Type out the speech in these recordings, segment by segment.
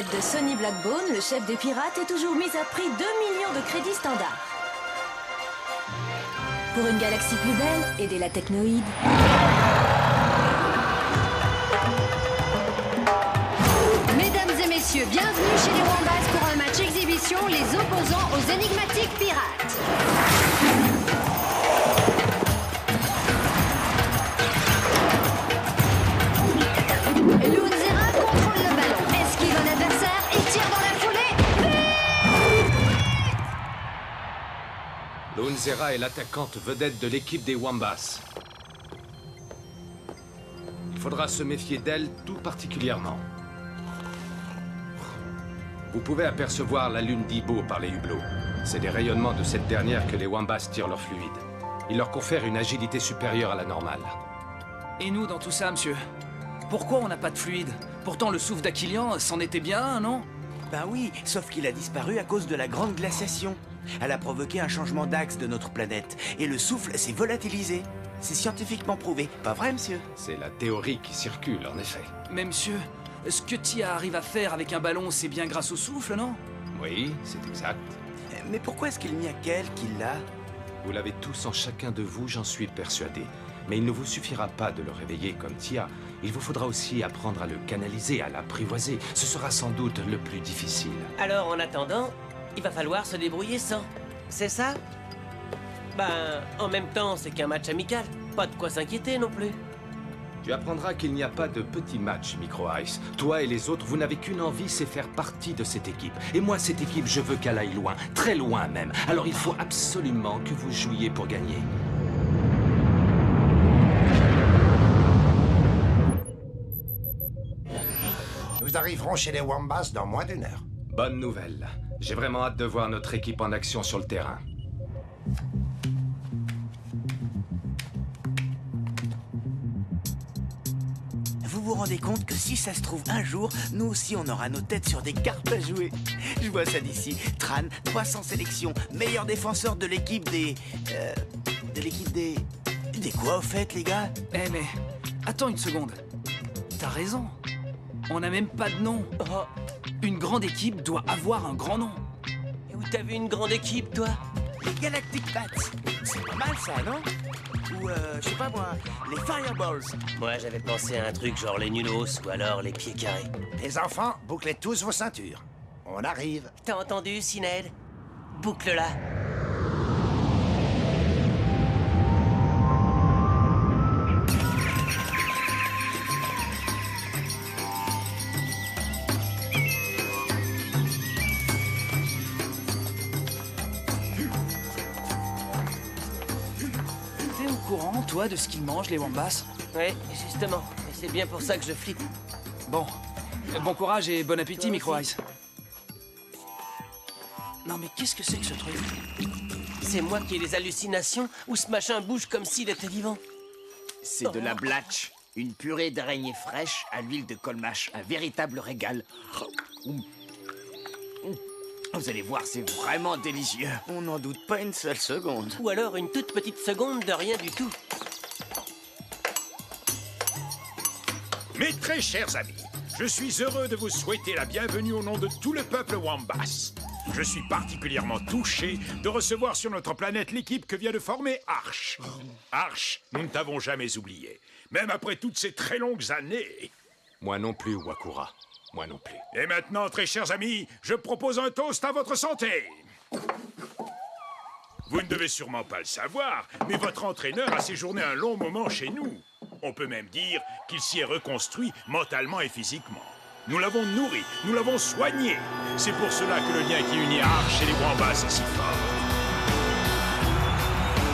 l'aide de Sonny Blackbone, le chef des pirates est toujours mis à prix 2 millions de crédits standards. Pour une galaxie plus belle, aidez la technoïde. Mesdames et messieurs, bienvenue chez les Wombats pour un match exhibition, les opposants aux énigmatiques pirates. Loonzera contrôle le ballon, esquive un adversaire et tire dans la foulée. Loonzera est l'attaquante vedette de l'équipe des Wombats. Il faudra se méfier d'elle tout particulièrement. Vous pouvez apercevoir la lune d'Ibo par les hublots. C'est des rayonnements de cette dernière que les Wombats tirent leur fluide. Il leur confère une agilité supérieure à la normale. Et nous dans tout ça, monsieur? Pourquoi on n'a pas de fluide? Pourtant le souffle d'Aquilian, c'en était bien un, non? Ben oui, sauf qu'il a disparu à cause de la grande glaciation. Elle a provoqué un changement d'axe de notre planète, et le souffle s'est volatilisé. C'est scientifiquement prouvé, pas vrai, monsieur? C'est la théorie qui circule, en effet. Mais monsieur, ce que Tia arrive à faire avec un ballon, c'est bien grâce au souffle, non? Oui, c'est exact. Mais pourquoi est-ce qu'il n'y a qu'elle qui l'a? Vous l'avez tous en chacun de vous, j'en suis persuadé. Mais il ne vous suffira pas de le réveiller comme Tia. Il vous faudra aussi apprendre à le canaliser, à l'apprivoiser. Ce sera sans doute le plus difficile. Alors, en attendant, il va falloir se débrouiller sans. C'est ça? Ben, en même temps, c'est qu'un match amical. Pas de quoi s'inquiéter non plus. Tu apprendras qu'il n'y a pas de petit match, Micro Ice. Toi et les autres, vous n'avez qu'une envie, c'est faire partie de cette équipe. Et moi, cette équipe, je veux qu'elle aille loin, très loin même. Alors il faut absolument que vous jouiez pour gagner. Nous arriverons chez les Wombats dans moins d'1 heure. Bonne nouvelle. J'ai vraiment hâte de voir notre équipe en action sur le terrain. Vous vous rendez compte que si ça se trouve un jour, nous aussi on aura nos têtes sur des cartes à jouer? Je vois ça d'ici. Tran, 300 sélections, meilleur défenseur de l'équipe des... de l'équipe des... Des quoi au fait, les gars? Eh mais, attends une seconde. T'as raison. On n'a même pas de nom. Oh, Une grande équipe doit avoir un grand nom. et où t'as vu une grande équipe, toi? Les Galactic Bats. C'est pas mal ça, non? Ou, je sais pas moi, les Fireballs. Moi, j'avais pensé à un truc genre les Nulos ou alors les pieds carrés. Les enfants, bouclez tous vos ceintures. On arrive. T'as entendu, Sined? Boucle-la. T'es au courant, toi, de ce qu'ils mangent, les Wombats? Ouais, justement. Et c'est bien pour ça que je flippe. Bon. Bon courage et bon appétit, Toi Micro aussi. Ice. Non mais qu'est-ce que c'est que ce truc? C'est moi qui ai des hallucinations ou ce machin bouge comme s'il était vivant? C'est de la blatch, une purée d'araignée fraîche à l'huile de colmache, un véritable régal. Vous allez voir, c'est vraiment délicieux. On n'en doute pas une seule seconde. Ou alors une toute petite seconde de rien du tout. Mes très chers amis, je suis heureux de vous souhaiter la bienvenue au nom de tout le peuple Wombats. Je suis particulièrement touché de recevoir sur notre planète l'équipe que vient de former Arch. Arch, nous ne t'avons jamais oublié, même après toutes ces très longues années. Moi non plus, Wakura. Moi non plus. Et maintenant, très chers amis, je propose un toast à votre santé. Vous ne devez sûrement pas le savoir, mais votre entraîneur a séjourné un long moment chez nous. On peut même dire qu'il s'y est reconstruit mentalement et physiquement. Nous l'avons nourri, nous l'avons soigné. C'est pour cela que le lien qui unit Arch et les Wombats est si fort.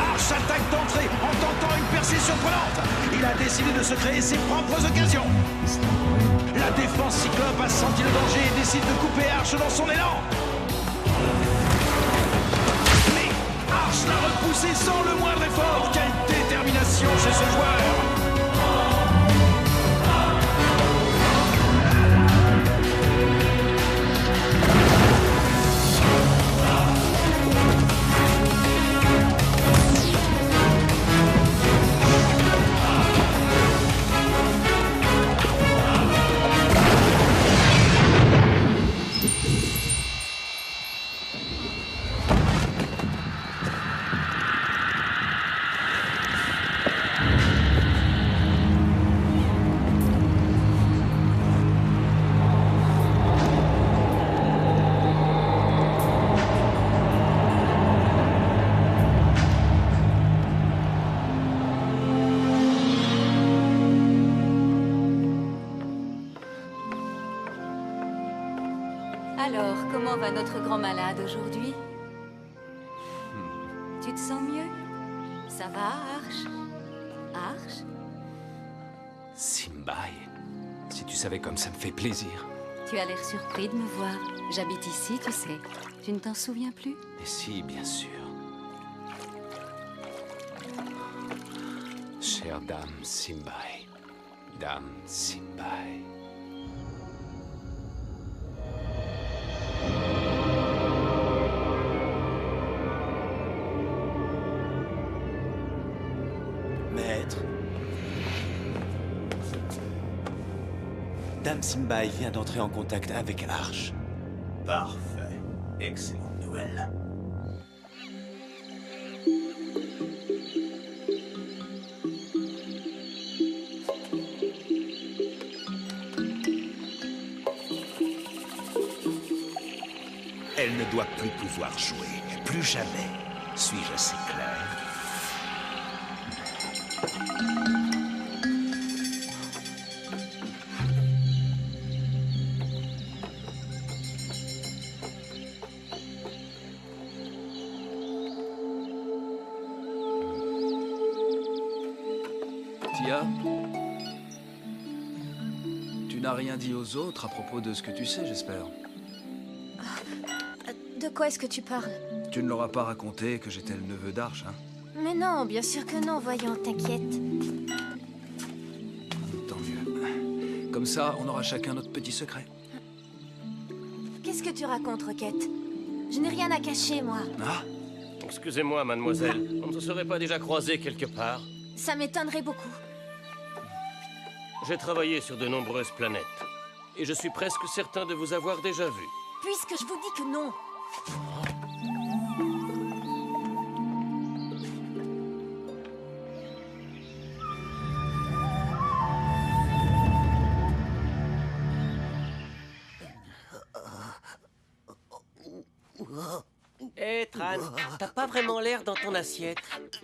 Arch attaque d'entrée en tentant une percée surprenante. Il a décidé de se créer ses propres occasions. La défense Cyclope a senti le danger et décide de couper Arch dans son élan. Mais Arch l'a repoussé sans le moindre effort. Quelle détermination chez ce joueur! Alors, comment va notre grand malade aujourd'hui? Tu te sens mieux? Ça va, Arch? Arch? Simbai, si tu savais comme ça me fait plaisir. Tu as l'air surpris de me voir. J'habite ici, tu sais. Tu ne t'en souviens plus? Mais si, bien sûr. Chère dame Simbai. Dame Simbai. Maître. Dame Simbai vient d'entrer en contact avec Arch. Parfait. Excellente nouvelle. Elle ne doit plus pouvoir jouer. Plus jamais. Suis-je assez clair? Tia, tu n'as rien dit aux autres à propos de ce que tu sais, j'espère. De quoi est-ce que tu parles? Tu ne leur as pas raconté que j'étais le neveu d'Arch, hein? Mais non, bien sûr que non, voyons, t'inquiète. Tant mieux. Comme ça, on aura chacun notre petit secret. Qu'est-ce que tu racontes, Roquette? Je n'ai rien à cacher, moi. Ah? Excusez-moi, mademoiselle. On ne se serait pas déjà croisés quelque part? Ça m'étonnerait beaucoup. J'ai travaillé sur de nombreuses planètes. Et je suis presque certain de vous avoir déjà vu. Puisque je vous dis que non. Hé, Tran, t'as pas vraiment l'air dans ton assiette.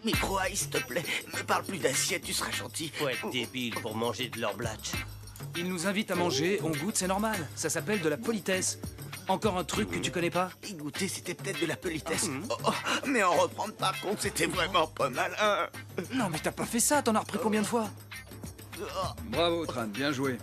Micro Ice, s'il te plaît, me parle plus d'assiette, tu seras gentil. Faut être débile pour manger de leur blatch. Ils nous invitent à manger, on goûte, c'est normal. Ça s'appelle de la politesse. Encore un truc que tu connais pas? Y goûter, c'était peut-être de la politesse. Mais en reprendre par contre, c'était vraiment pas malin. Non, mais t'as pas fait ça, t'en as repris combien de fois? Bravo, Tran, bien joué.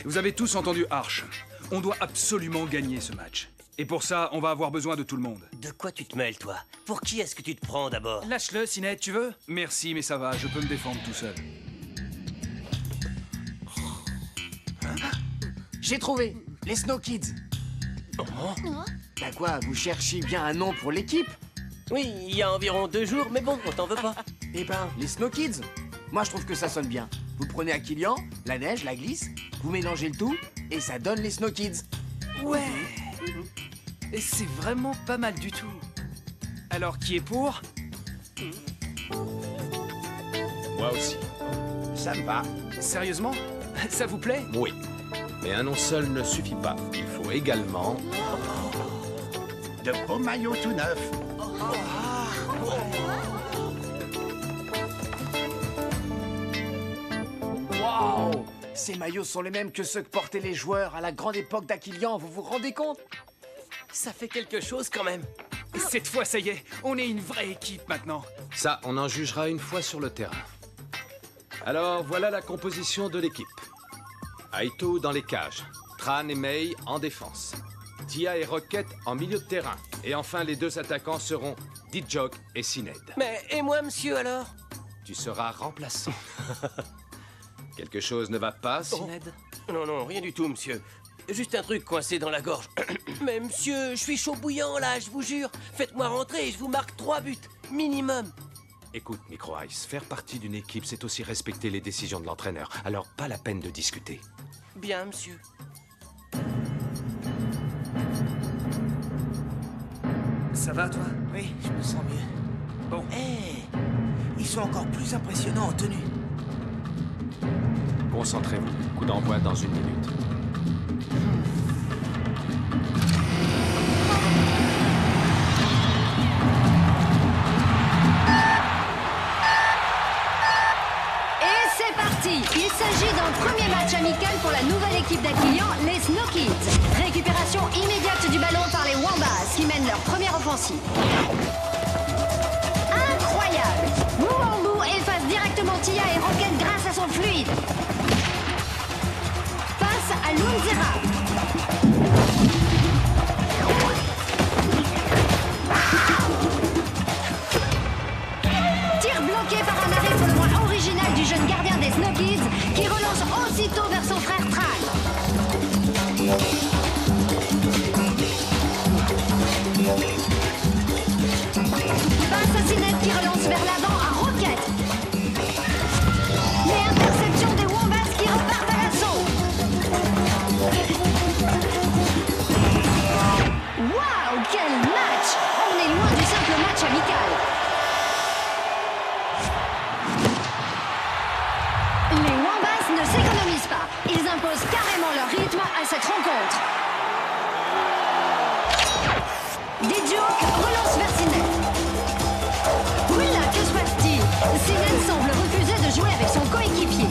Vous avez tous entendu Arch. On doit absolument gagner ce match. Et pour ça, on va avoir besoin de tout le monde. De quoi tu te mêles, toi? Pour qui est-ce que tu te prends d'abord? Lâche-le, Sinette, tu veux? Merci, mais ça va, je peux me défendre tout seul. J'ai trouvé les Snow Kids. Bah quoi, vous cherchiez bien un nom pour l'équipe? Oui, il y a environ 2 jours, mais bon, on t'en veut pas. Eh ben, les Snow Kids. Moi, je trouve que ça sonne bien. Vous prenez Aquilian, la neige, la glisse, vous mélangez le tout, et ça donne les Snow Kids. Ouais. Et c'est vraiment pas mal du tout. Alors, qui est pour? Moi aussi. Ça me va. Sérieusement? Ça vous plaît? Oui. Mais un nom seul ne suffit pas. Il faut également... De beaux maillots tout neufs. Waouh! Ces maillots sont les mêmes que ceux que portaient les joueurs à la grande époque d'Aquilian, vous vous rendez compte? Ça fait quelque chose quand même. Cette fois, ça y est, on est une vraie équipe maintenant. Ça, on en jugera une fois sur le terrain. Alors, voilà la composition de l'équipe. Aito dans les cages. Tran et Mei en défense. Tia et Rocket en milieu de terrain. Et enfin, les 2 attaquants seront Dijok et Sined. Mais, et moi, monsieur, alors? Tu seras remplaçant. Quelque chose ne va pas, Sined? Non, non, rien du tout, monsieur. Juste un truc coincé dans la gorge. Mais monsieur, je suis chaud bouillant, là, je vous jure. Faites-moi rentrer et je vous marque 3 buts. Minimum. Écoute, Micro Ice, faire partie d'une équipe, c'est aussi respecter les décisions de l'entraîneur. Alors, pas la peine de discuter. Bien, monsieur. Ça va, toi? Oui, je me sens mieux. Bon. Hé, ils sont encore plus impressionnants en tenue. Concentrez-vous. Coup d'envoi dans 1 minute. Et c'est parti! parti. Il s'agit d'un premier match amical pour la nouvelle équipe d'Aquilian, les Snow Kids. Récupération immédiate du ballon par les Wombats qui mènent leur première offensive. Incroyable! Muambu efface directement Tia et Rocket grâce à son fluide. Passe à Lunzera. Tir bloqué par un arrêt pour le moins original du jeune gardien des Snow Kids qui relance aussitôt vers son frère Tran. Passe à Sinet qui relance vers l'avant à Rocket. Mais interception des Wombats qui repartent à l'assaut. Waouh, quel match! On est loin du simple match amical. Les Wombats ne s'économisent pas. Ils imposent carrément leur rythme à cette rencontre. Dijuk relance vers Sinet. Oula, que se passe-t-il? Sinet semble refuser de jouer avec son coéquipier.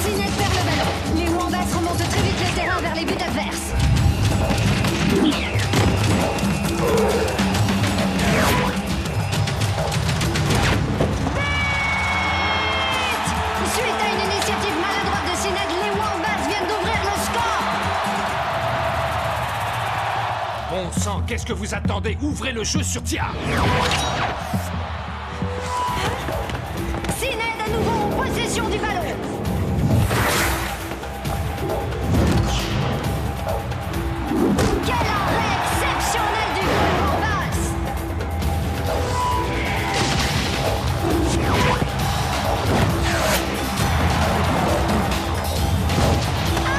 Sinet perd le ballon. Les Wombats remontent très vite le terrain vers les buts adverses. Suite à une initiative maladroite de Sinet, les Wombats viennent d'ouvrir le score. Bon sang, qu'est-ce que vous attendez? Ouvrez le jeu sur Tia. Sinet à nouveau en possession du ballon. Quel arrêt exceptionnel du Wombats.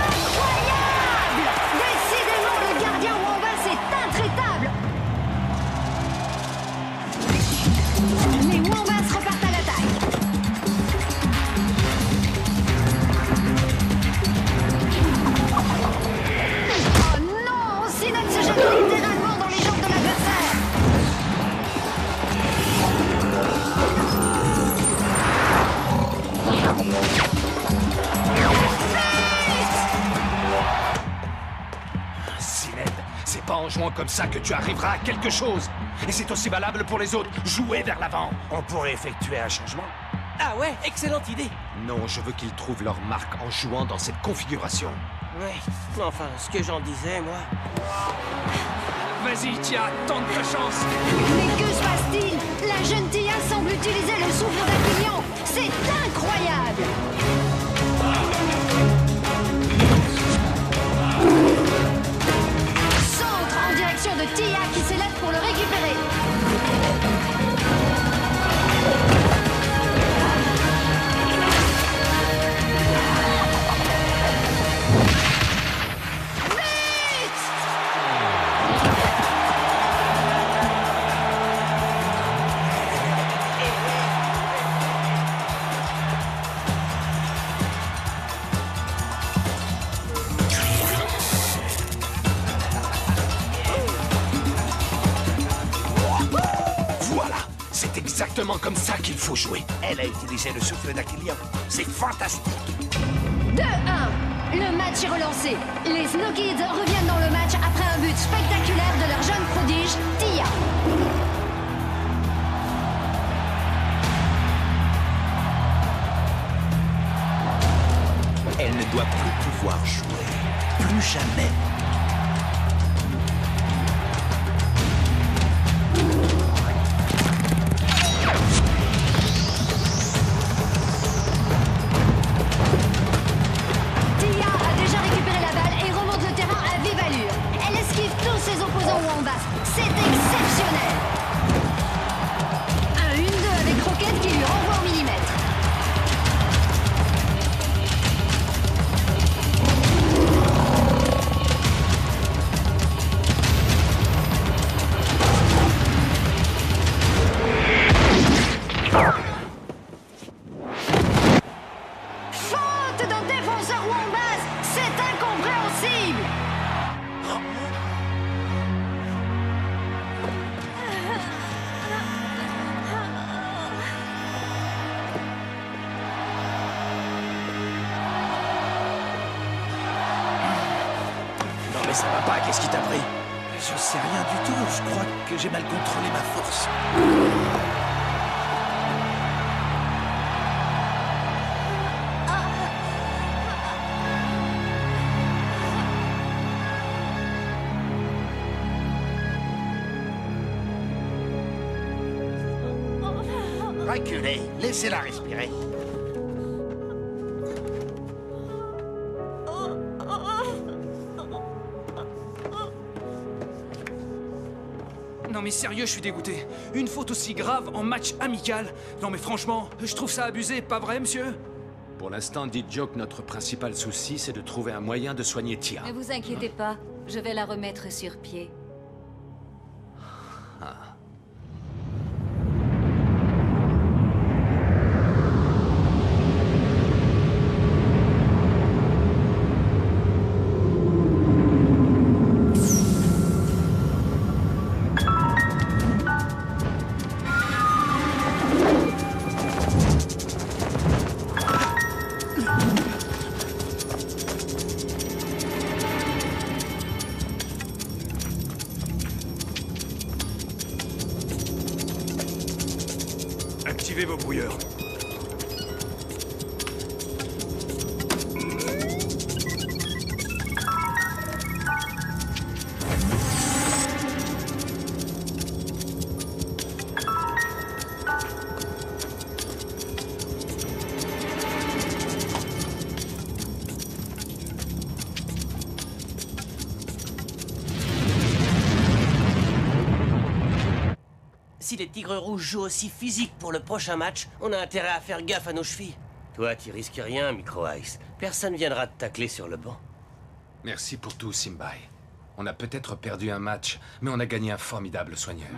Incroyable! Décidément, le gardien Wombats est intraitable. Les Wombats repartent à l'attaque. Oh non! Sinet se jette littéralement dans les jambes de l'adversaire. Sinet, c'est pas en jouant comme ça que tu arriveras à quelque chose. Et c'est aussi valable pour les autres. Jouez vers l'avant. On pourrait effectuer un changement. Ah ouais, excellente idée. Non, je veux qu'ils trouvent leur marque en jouant dans cette configuration. Ouais, enfin, ce que j'en disais, moi. Vas-y, Tia, tente ta chance. Mais que se passe-t-il? La jeune Tia semble utiliser le souffle d'Aquilian. C'est incroyable! Centre en direction de Tia qui s'élève pour le récupérer. Voilà, c'est exactement comme ça qu'il faut jouer. Elle a utilisé le souffle d'Aquilian. C'est fantastique. 2-1. Le match est relancé. Les Snow Kids reviennent dans le match après un but spectaculaire de leur jeune prodige, Tia. Elle ne doit plus pouvoir jouer. Plus jamais. Tia a déjà récupéré la balle et remonte le terrain à vive allure. Elle esquive tous ses opposants Wombats. C'est exceptionnel. Un 1-2 avec Rocket qui lui renvoie au millimètre. ça va pas, qu'est-ce qui t'a pris? Je sais rien du tout, je crois que j'ai mal contrôlé ma force. Reculez, laissez-la respirer. Non mais sérieux, je suis dégoûté. Une faute aussi grave en match amical. Non mais franchement, je trouve ça abusé, pas vrai, monsieur? Pour l'instant, dites Joe que notre principal souci, c'est de trouver un moyen de soigner Tia. Ne vous inquiétez pas, je vais la remettre sur pied. Activez vos brouilleurs. Si les Tigres Rouges jouent aussi physique pour le prochain match, on a intérêt à faire gaffe à nos chevilles. Toi, tu risques rien, Micro Ice. Personne viendra te tacler sur le banc. Merci pour tout, Simbai. On a peut-être perdu un match, mais on a gagné un formidable soigneur.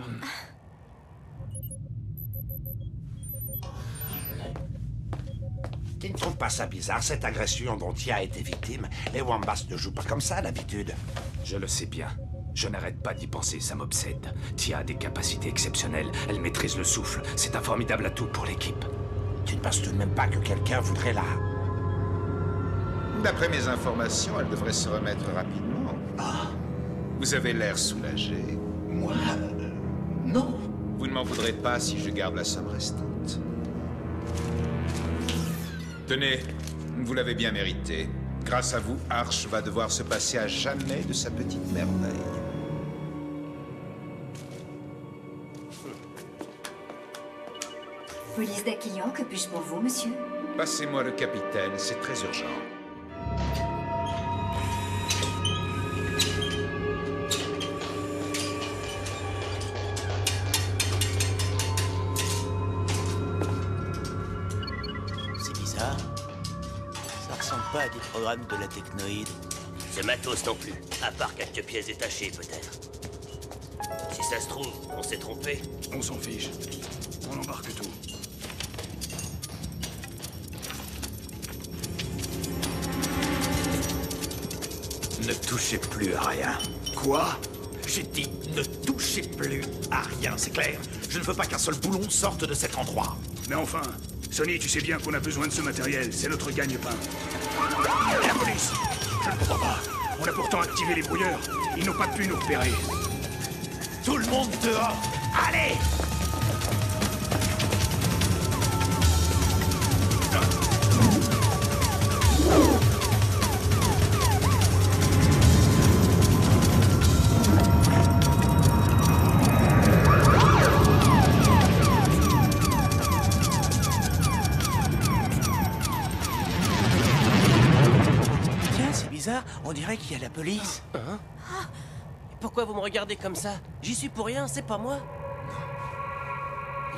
Tu ne trouves pas ça bizarre, cette agression dont Tia a été victime? Les Wombats ne jouent pas comme ça, d'habitude. Je le sais bien. Je n'arrête pas d'y penser, ça m'obsède. Tia a des capacités exceptionnelles, elle maîtrise le souffle. C'est un formidable atout pour l'équipe. Tu ne penses tout de même pas que quelqu'un voudrait la... D'après mes informations, elle devrait se remettre rapidement. Vous avez l'air soulagé. Moi non. Vous ne m'en voudrez pas si je garde la somme restante. Tenez, vous l'avez bien mérité. Grâce à vous, Arch va devoir se passer à jamais de sa petite merveille. Police d'Aquilon, que puis-je pour vous, monsieur? Passez-moi le capitaine, c'est très urgent. C'est bizarre. Ça ressemble pas à des programmes de la technoïde. C'est matos non plus, à part quelques pièces détachées peut-être. Si ça se trouve, on s'est trompé. On s'en fiche. On embarque tout. Ne touchez plus à rien. Quoi? J'ai dit ne touchez plus à rien, c'est clair? Je ne veux pas qu'un seul boulon sorte de cet endroit. Mais enfin, Sonny, tu sais bien qu'on a besoin de ce matériel. C'est notre gagne-pain. La police! Je ne comprends pas. On a pourtant activé les brouilleurs. Ils n'ont pas pu nous repérer. Tout le monde dehors! Allez! Tiens, c'est bizarre, on dirait qu'il y a la police. Hein? Pourquoi vous me regardez comme ça? J'y suis pour rien, c'est pas moi.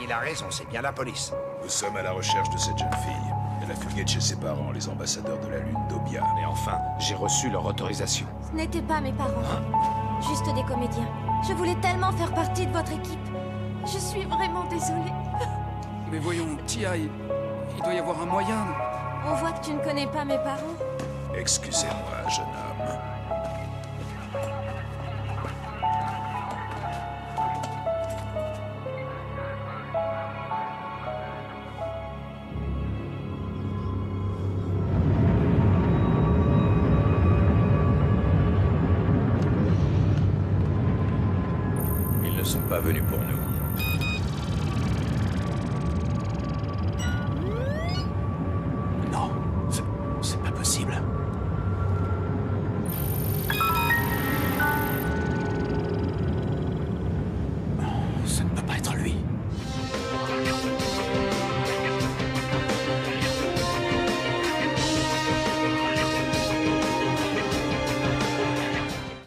Il a raison, c'est bien la police. Nous sommes à la recherche de cette jeune fille. Elle a fugué de chez ses parents, les ambassadeurs de la Lune d'Obia. Mais enfin, j'ai reçu leur autorisation. Ce n'étaient pas mes parents. Juste des comédiens. Je voulais tellement faire partie de votre équipe. Je suis vraiment désolée. Mais voyons, Tia, il doit y avoir un moyen. On voit que tu ne connais pas mes parents. Excusez-moi, jeune homme. pas venu pour nous.